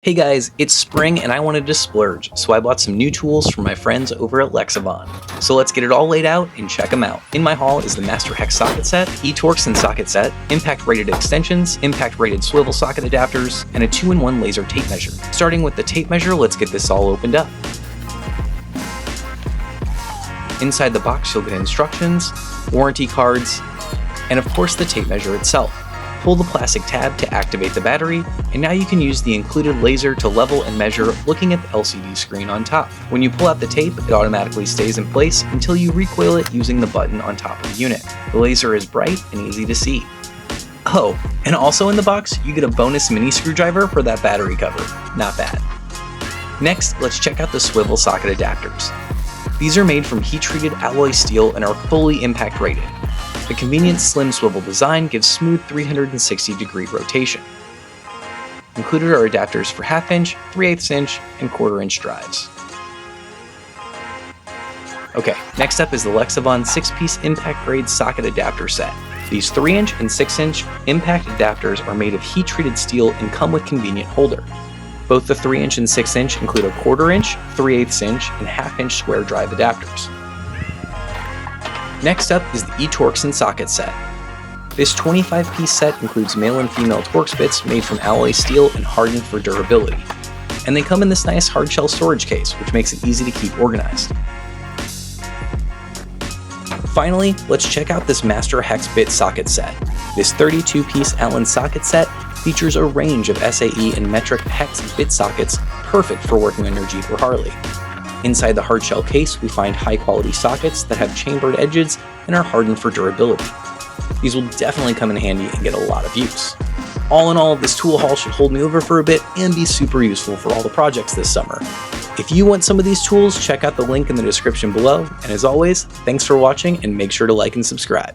Hey guys, it's spring and I wanted to splurge, so I bought some new tools from my friends over at LEXIVON. So let's get it all laid out and check them out. In my haul is the Master HEX socket set, Torx and socket set, impact rated extensions, impact rated swivel socket adapters, and a 2-in-1 laser tape measure. Starting with the tape measure, let's get this all opened up. Inside the box you'll get instructions, warranty cards, and of course the tape measure itself. Pull the plastic tab to activate the battery, and now you can use the included laser to level and measure looking at the LCD screen on top. When you pull out the tape, it automatically stays in place until you recoil it using the button on top of the unit. The laser is bright and easy to see. Oh, and also in the box, you get a bonus mini screwdriver for that battery cover. Not bad. Next, let's check out the swivel socket adapters. These are made from heat-treated alloy steel and are fully impact rated. The convenient slim swivel design gives smooth 360-degree rotation. Included are adapters for 1/2 inch, 3/8 inch, and 1/4 inch drives. Okay, next up is the LEXIVON 6-piece impact grade socket adapter set. These 3-inch and 6-inch impact adapters are made of heat-treated steel and come with convenient holder. Both the 3-inch and 6-inch include a 1/4 inch, 3/8 inch, and 1/2 inch square drive adapters. Next up is the Torx and socket set. This 25-piece set includes male and female Torx bits made from alloy steel and hardened for durability. And they come in this nice hardshell storage case, which makes it easy to keep organized. Finally, let's check out this Master HEX bit socket set. This 32-piece Allen socket set features a range of SAE and metric hex bit sockets perfect for working on your Jeep or Harley. Inside the hardshell case, we find high-quality sockets that have chambered edges and are hardened for durability. These will definitely come in handy and get a lot of use. All in all, this tool haul should hold me over for a bit and be super useful for all the projects this summer. If you want some of these tools, check out the link in the description below, and as always, thanks for watching and make sure to like and subscribe.